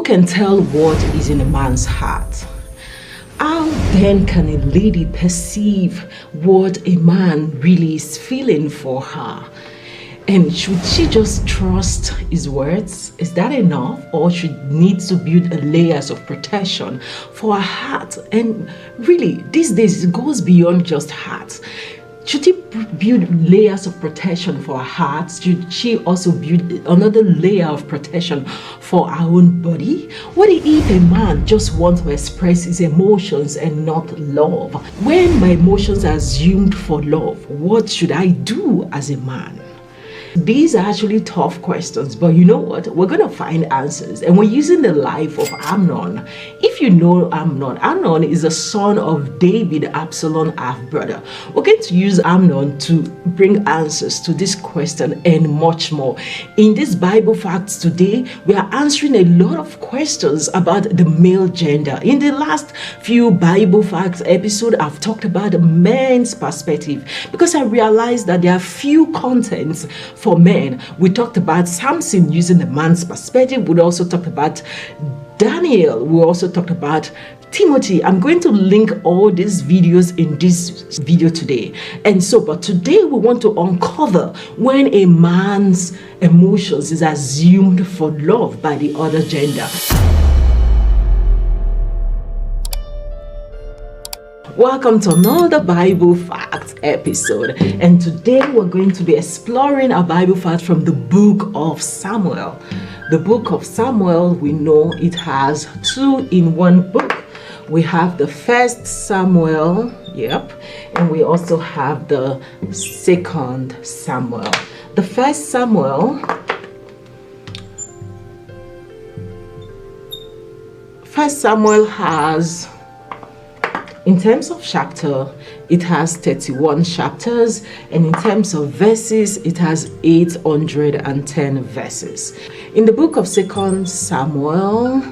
can tell what is in a man's heart? How then can a lady perceive what a man really is feeling for her? And should she just trust his words? Is that enough? Or she needs to build layers of protection for her heart? And really, these days, it goes beyond just heart. Should she build layers of protection for her heart? Should she also build another layer of protection for her own body? What if a man just wants to express his emotions and not love? When my emotions are assumed for love, what should I do as a man? These are actually tough questions, but you know what? We're going to find answers. And we're using the life of Amnon. If you know Amnon, Amnon is the son of David, Absalom half-brother. We're going to use Amnon to bring answers to this question and much more. In this Bible Facts today, we are answering a lot of questions about the male gender. In the last few Bible Facts episodes, I've talked about the men's perspective because I realized that there are few contents for men. We talked about Samson using the man's perspective. We also talked about Daniel. We also talked about Timothy. I'm going to link all these videos in this video today. And so, but today we want to uncover when a man's emotions is assumed for love by the other gender. Welcome to another Bible Facts episode, and today we're going to be exploring a Bible fact from the book of Samuel. The book of Samuel, we know it has two in one book. We have the first Samuel, and we also have the second Samuel. The first Samuel has, in terms of chapter, it has 31 chapters, and in terms of verses, it has 810 verses. In the book of 2 Samuel,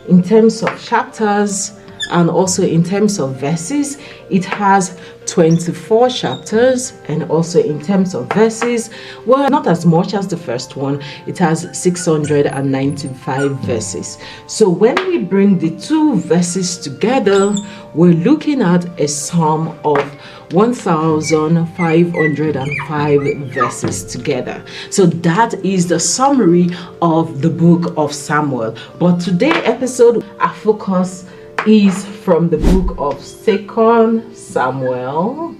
in terms of chapters and also in terms of verses, it has 24 chapters, and also in terms of verses, well, not as much as the first one, it has 695 verses. So when we bring the two verses together, we're looking at a sum of 1,505 verses together. So that is the summary of the book of Samuel. But today's episode, our focus is from the book of 2 Samuel,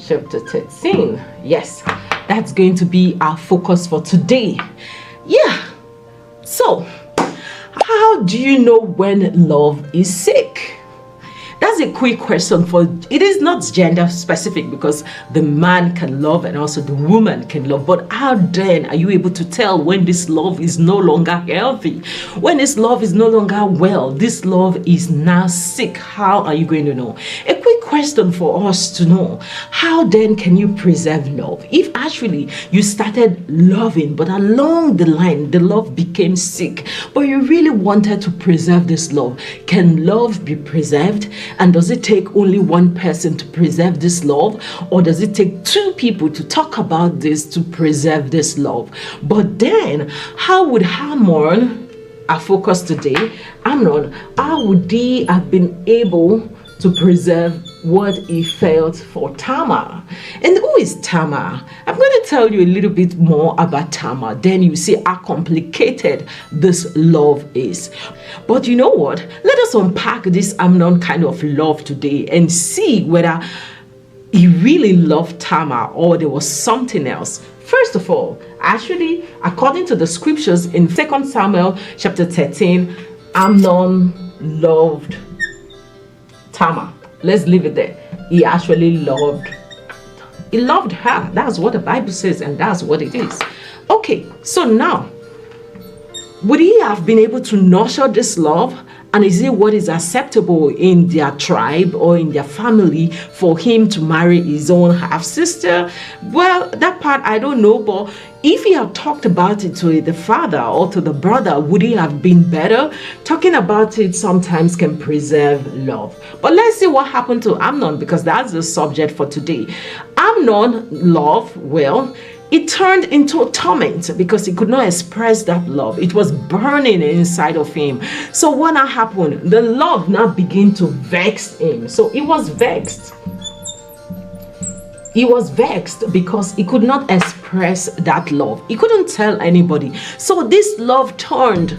chapter 13. Yes, that's going to be our focus for today. So, how do you know when love is sick? That's a quick question. It is not gender specific because the man can love and also the woman can love. But how then are you able to tell when this love is no longer healthy? When this love is no longer well, this love is now sick. How are you going to know? A quick question for us to know. How then can you preserve love? If actually you started loving, but along the line, the love became sick, but you really wanted to preserve this love, can love be preserved? And does it take only one person to preserve this love, or does it take two people to talk about this to preserve this love? But then, how would Amnon, our focus today, Amnon, how would he have been able to preserve what he felt for Tamar? And who is Tamar? I'm going to tell you a little bit more about Tamar. Then you see how complicated this love is. But you know what? Let us unpack this Amnon kind of love today and see whether he really loved Tamar or there was something else. First of all, actually, according to the scriptures in 2 Samuel chapter 13, Amnon loved Tamar. Let's leave it there. He actually loved her. That's what the Bible says, and that's what it is. Okay, so now, would he have been able to nurture this love? And is it what is acceptable in their tribe or in their family for him to marry his own half-sister? Well, that part I don't know, but if he had talked about it to the father or to the brother, would it have been better? Talking about it sometimes can preserve love. But let's see what happened to Amnon, because that's the subject for today. Amnon loved, well, It turned into torment because he could not express that love. It was burning inside of him. So what now happened? The love now began to vex him. So he was vexed. He was vexed because he could not express that love. He couldn't tell anybody. So this love turned.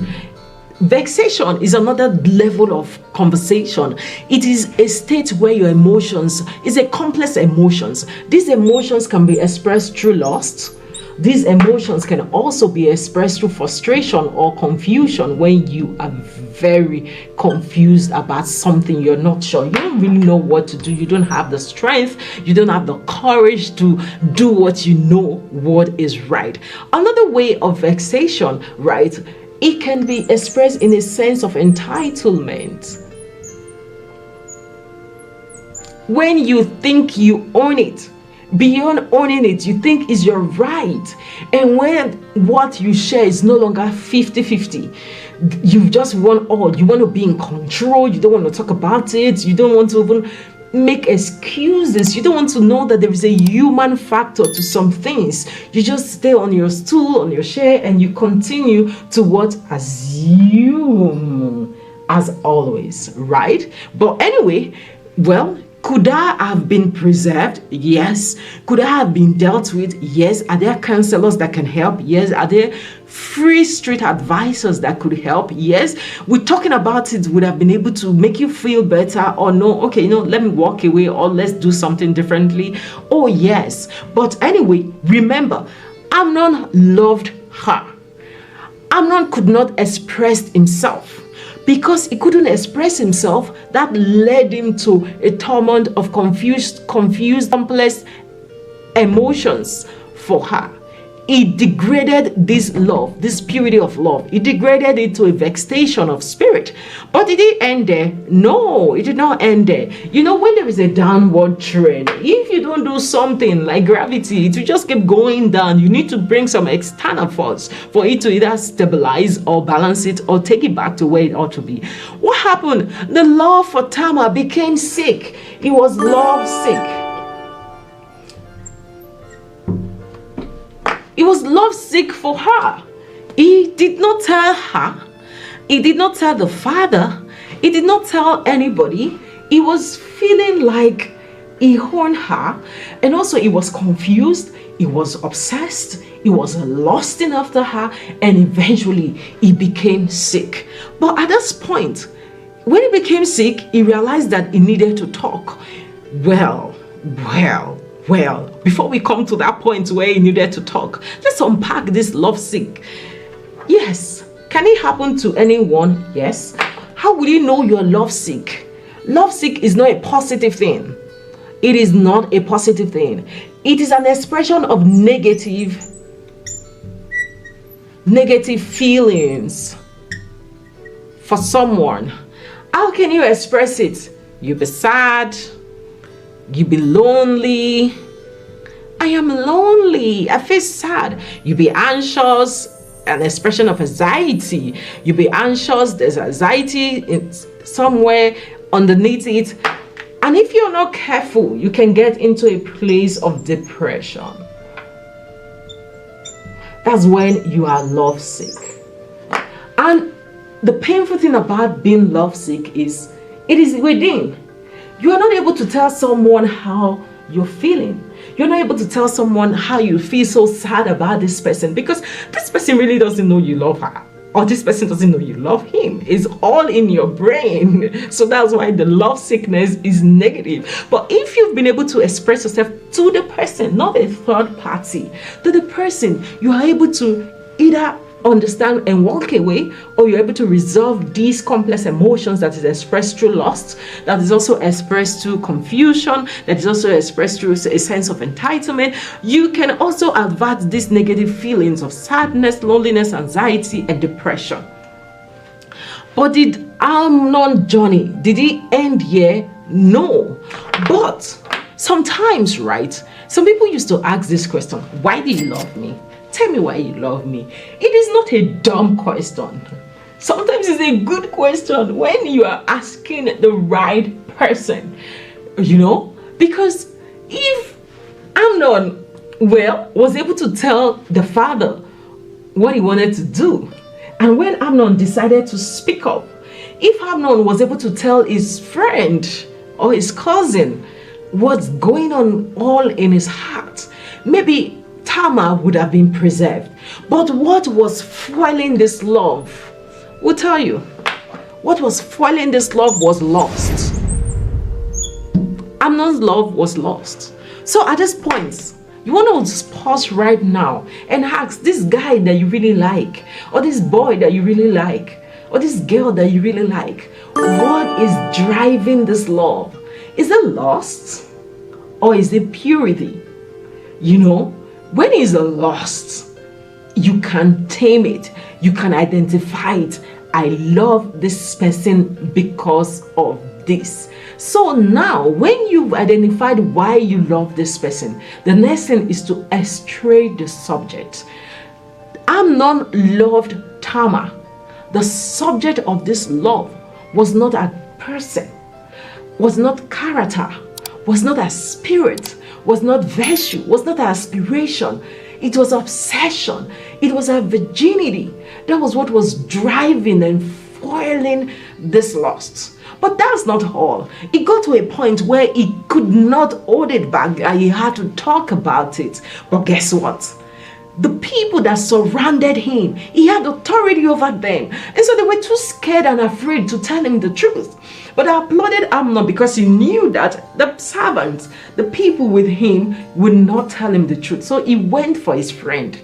Vexation is another level of conversation. It is a state where your emotions is a complex emotions. These emotions can be expressed through lust. These emotions can also be expressed through frustration or confusion when you are very confused about something. You're not sure. You don't really know what to do. You don't have the strength. You don't have the courage to do what you know what is right. Another way of vexation, right? It can be expressed in a sense of entitlement. When you think you own it, beyond owning it, you think is your right. And when what you share is no longer 50-50, you just want all. You want to be in control. You don't want to talk about it. You don't want to even make excuses. You don't want to know that there is a human factor to some things. You just stay on your stool, on your chair, and you continue to what? Assume as always, right? But anyway, well, could that have been preserved? Yes. Could that have been dealt with? Yes. Are there counselors that can help? Yes. Are there free street advisors that could help? Yes. We're talking about it would have been able to make you feel better, or no, okay, let me walk away, or let's do something differently. Oh, yes. But anyway, remember, Amnon loved her. Amnon could not express himself. Because he couldn't express himself, that led him to a torment of confused, complex emotions for her. He degraded this love, this purity of love. He degraded it to a vexation of spirit. But it didn't end there. No, it did not end there. When there is a downward trend, if you don't do something like gravity, it will just keep going down. You need to bring some external force for it to either stabilize or balance it or take it back to where it ought to be. What happened? The love for Tamar became sick. He was love sick. He was lovesick for her. He did not tell her. He did not tell the father. He did not tell anybody. He was feeling like he owned her. And also he was confused. He was obsessed. He was lusting after her. And eventually he became sick. But at this point, when he became sick, he realized that he needed to talk. Well, before we come to that point where he needed to talk, let's unpack this lovesick. Yes. Can it happen to anyone? Yes. How will you know you're lovesick? Lovesick is not a positive thing. It is not a positive thing. It is an expression of negative feelings for someone. How can you express it? You be sad. You be lonely. I am lonely. I feel sad. You be anxious. An expression of anxiety. You be anxious. There's anxiety somewhere underneath it. And if you're not careful, you can get into a place of depression. That's when you are lovesick. And the painful thing about being lovesick is it is within. You are not able to tell someone how you're feeling. You're not able to tell someone how you feel so sad about this person because this person really doesn't know you love her, or this person doesn't know you love him. It's all in your brain. So that's why the love sickness is negative. But if you've been able to express yourself to the person, not a third party, to the person, you are able to either understand and walk away, or you're able to resolve these complex emotions that is expressed through lust, that is also expressed through confusion, that is also expressed through a sense of entitlement. You can also avert these negative feelings of sadness, loneliness, anxiety, and depression. But did Amnon journey, did it end here? No. But sometimes, right, some people used to ask this question: why do you love me? Tell me why you love me. It is not a dumb question. Sometimes it's a good question when you are asking the right person, because if Amnon well, was able to tell the father what he wanted to do. And when Amnon decided to speak up, if Amnon was able to tell his friend or his cousin what's going on all in his heart, maybe Tamar would have been preserved. But what was fueling this love? We'll tell you. What was fueling this love was lost. Amnon's love was lost. So at this point, you want to pause right now and ask this guy that you really like, or this boy that you really like, or this girl that you really like, what is driving this love? Is it lust or is it purity? You know, when it's a lust, you can tame it, you can identify it. I love this person because of this. So now, when you've identified why you love this person, the next thing is to estray the subject. Amnon loved Tamar. The subject of this love was not a person, was not character, was not a spirit, was not virtue, was not aspiration. It was obsession. It was a virginity. That was what was driving and foiling this lust. But that's not all. It got to a point where he could not hold it back and he had to talk about it. But guess what? The people that surrounded him, he had authority over them. And so they were too scared and afraid to tell him the truth. But I applauded Amnon because he knew that the servants, the people with him, would not tell him the truth. So he went for his friend.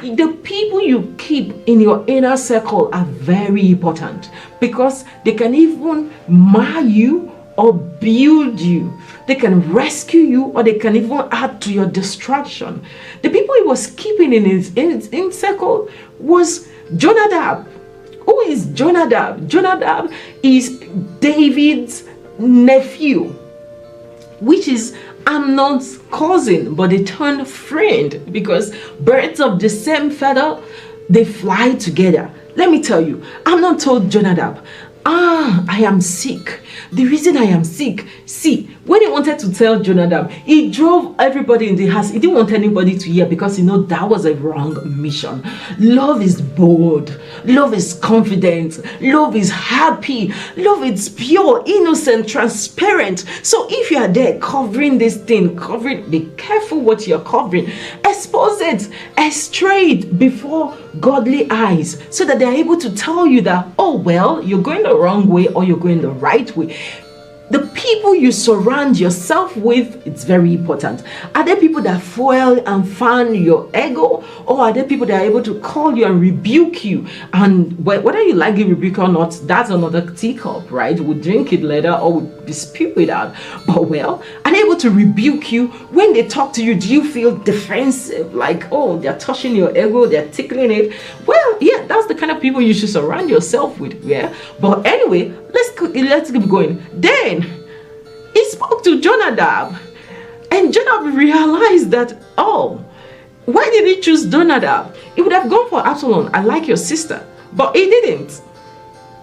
The people you keep in your inner circle are very important because they can even mar you or build you. They can rescue you or they can even add to your destruction. The people he was keeping in his circle was Jonadab. Who is Jonadab? Jonadab is David's nephew, which is Amnon's cousin, but they turned friend because birds of the same feather, they fly together. Let me tell you, Amnon told Jonadab, I am sick. The reason I am sick, see, when he wanted to tell Jonadab, he drove everybody in the house. He didn't want anybody to hear because he knew that was a wrong mission. Love is bold. Love is confident. Love is happy. Love is pure, innocent, transparent. So if you are there covering this thing, be careful what you're covering. Expose it, estray it before godly eyes so that they're able to tell you that, oh, well, you're going the wrong way or you're going the right way. The people you surround yourself with, it's very important. Are there people that fuel and fan your ego, or are there people that are able to call you and rebuke you? And whether you like the rebuke or not, that's another teacup, right? We'll drink it later or we'll spew it out. But well, are they able to rebuke you? When they talk to you, do you feel defensive? Like, oh, they're touching your ego, they're tickling it. Well, yeah, that's the kind of people you should surround yourself with, yeah? But anyway, let's keep going. Then he spoke to Jonadab, and Jonadab realized that, oh, why did he choose Jonadab? He would have gone for Absalom. I like your sister, but he didn't.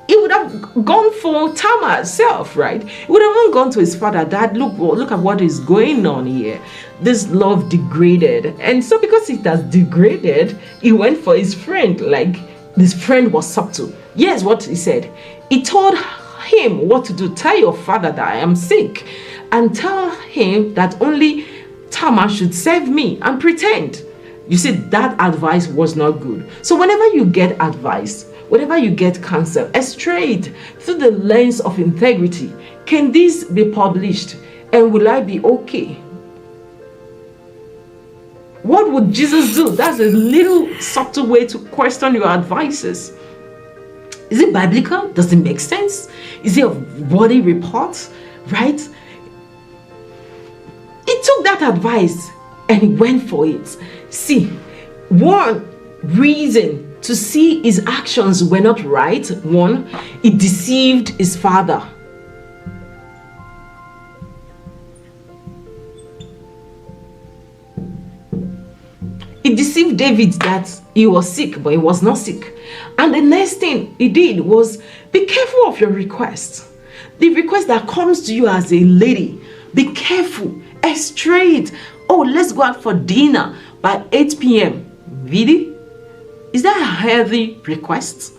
He would have gone for Tamar herself, right? He would have even gone to his father. Dad, look at what is going on here. This love degraded, and so because it has degraded, he went for his friend. Like, this friend was subtle. Yes, what he said. He told him what to do. Tell your father that I am sick, and tell him that only Tamar should serve me and pretend. You see, that advice was not good. So whenever you get advice, whenever you get counsel, estray it through the lens of integrity. Can this be published, and will I be okay? What would Jesus do? That's a little subtle way to question your advices. Is it biblical? Does it make sense? Is it a body report? Right? He took that advice and he went for it. See, one reason to see his actions were not right. One, he deceived his father. He deceived David that he was sick, but he was not sick. And the next thing he did was, be careful of your request. The request that comes to you as a lady, be careful, estray it. Oh, let's go out for dinner by 8 p.m. Really? Is that a healthy request?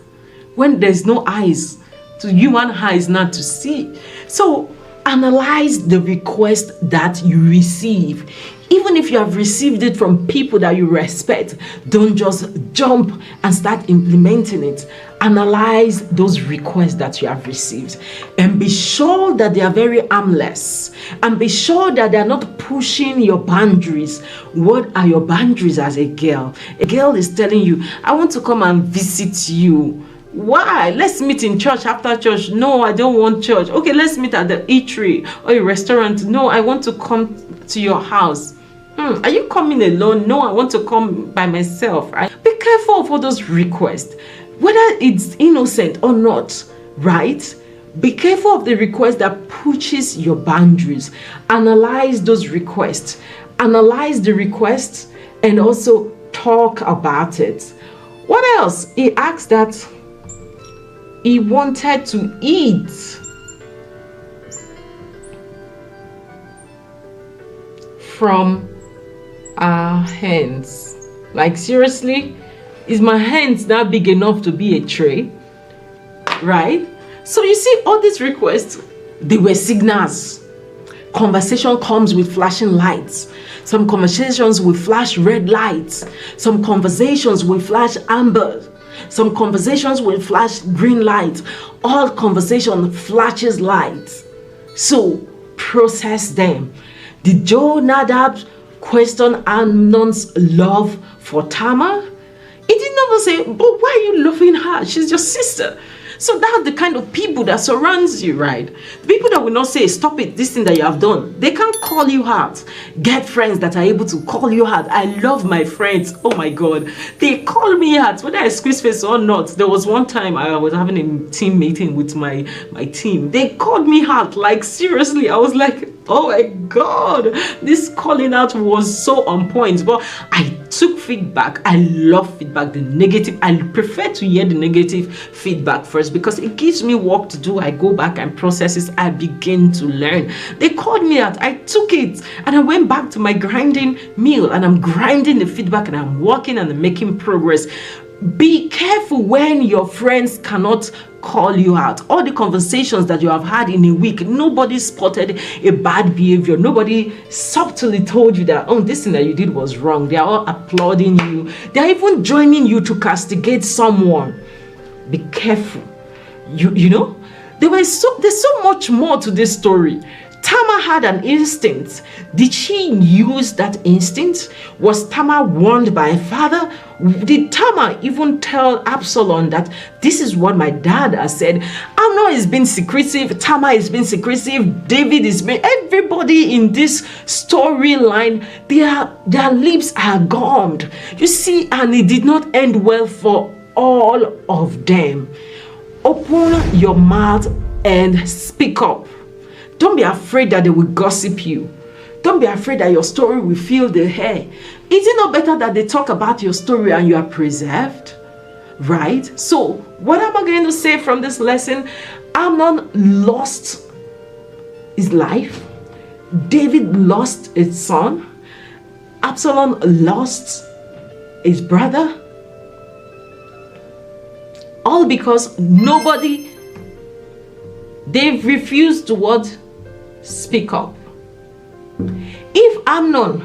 When there's no eyes, to human eyes not to see. So analyze the request that you receive. Even if you have received it from people that you respect, don't just jump and start implementing it. Analyze those requests that you have received and be sure that they are very harmless, and be sure that they are not pushing your boundaries. What are your boundaries as a girl? A girl is telling you, I want to come and visit you. Why? Let's meet in church after church. No, I don't want church. Okay, let's meet at the eatery or a restaurant. No, I want to come to your house. Are you coming alone? No, I want to come by myself. Right? Be careful for those requests, whether it's innocent or not, right? Be careful of the request that pushes your boundaries. Analyze those requests. Analyze the requests and also talk about it. What else? He asked that he wanted to eat from our hands. Like, seriously? Is my hands not big enough to be a tray? Right? So you see, all these requests, they were signals. Conversation comes with flashing lights. Some conversations will flash red lights. Some conversations will flash amber. Some conversations will flash green light. All conversation flashes lights. So process them. Did Jonadab question Amnon's love for Tamar? He did not say, but why are you loving her? She's your sister. So that's the kind of people that surrounds you, right? The people that will not say, stop it, this thing that you have done. They can't call you out. Get friends that are able to call you out. I love my friends. Oh my God. They call me out, whether I squeeze face or not. There was one time I was having a team meeting with my team. They called me out. Like, seriously, I was like, oh my God, this calling out was so on point. But I took feedback. I love feedback. The negative, I prefer to hear the negative feedback first because it gives me work to do. I go back and process it. I begin to learn. They called me out. I took it and I went back to my grinding meal, and I'm grinding the feedback and I'm working and I'm making progress. Be careful when your friends cannot call you out. All the conversations that you have had in a week, nobody spotted a bad behavior. Nobody subtly told you that, oh, this thing that you did was wrong. They are all applauding you. They are even joining you to castigate someone. Be careful. You know, there's so much more to this story. Tamar had an instinct. Did she use that instinct? Was Tamar warned by her father? Did Tamar even tell Absalom that this is what my dad has said? Amnon is being secretive. Tamar is being secretive. David is being... Everybody in this storyline, their lips are gummed. You see, and it did not end well for all of them. Open your mouth and speak up. Don't be afraid that they will gossip you. Don't be afraid that your story will fill the air. Is it not better that they talk about your story and you are preserved? Right? So, what am I going to say from this lesson? Amnon lost his life. David lost his son. Absalom lost his brother. All because they've refused to what? Speak up. If Amnon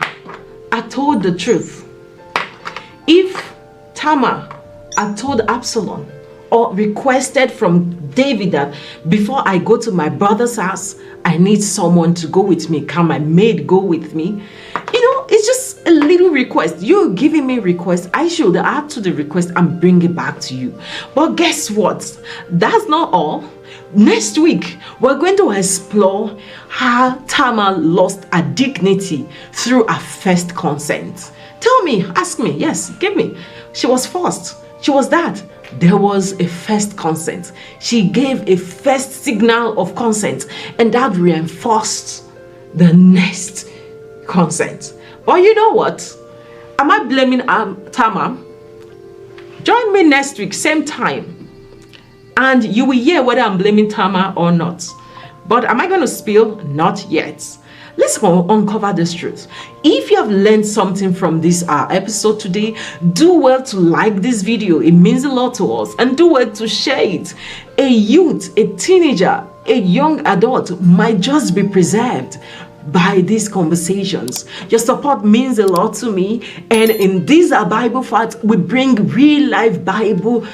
had told the truth, if Tamar had told Absalom or requested from David that before I go to my brother's house, I need someone to go with me. Can my maid go with me? You know, it's just a little request. You're giving me request. I should add to the request and bring it back to you. But guess what? That's not all. Next week, we're going to explore how Tamar lost her dignity through her first consent. Tell me, ask me, yes, give me. She was forced. She was that. There was a first consent. She gave a first signal of consent, and that reinforced the next consent. But you know what? Am I blaming Tamar? Join me next week, same time. And you will hear whether I'm blaming Tamar or not. But am I going to spill? Not yet. Let's uncover this truth. If you have learned something from this episode today, do well to like this video. It means a lot to us. And do well to share it. A youth, a teenager, a young adult might just be preserved by these conversations. Your support means a lot to me, and in these Bible facts, we bring real life Bible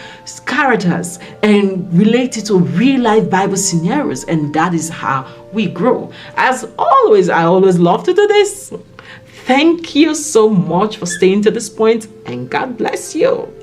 characters and relate it to real life Bible scenarios, and that is how we grow. As always, I always love to do this. Thank you so much for staying to this point, and God bless you.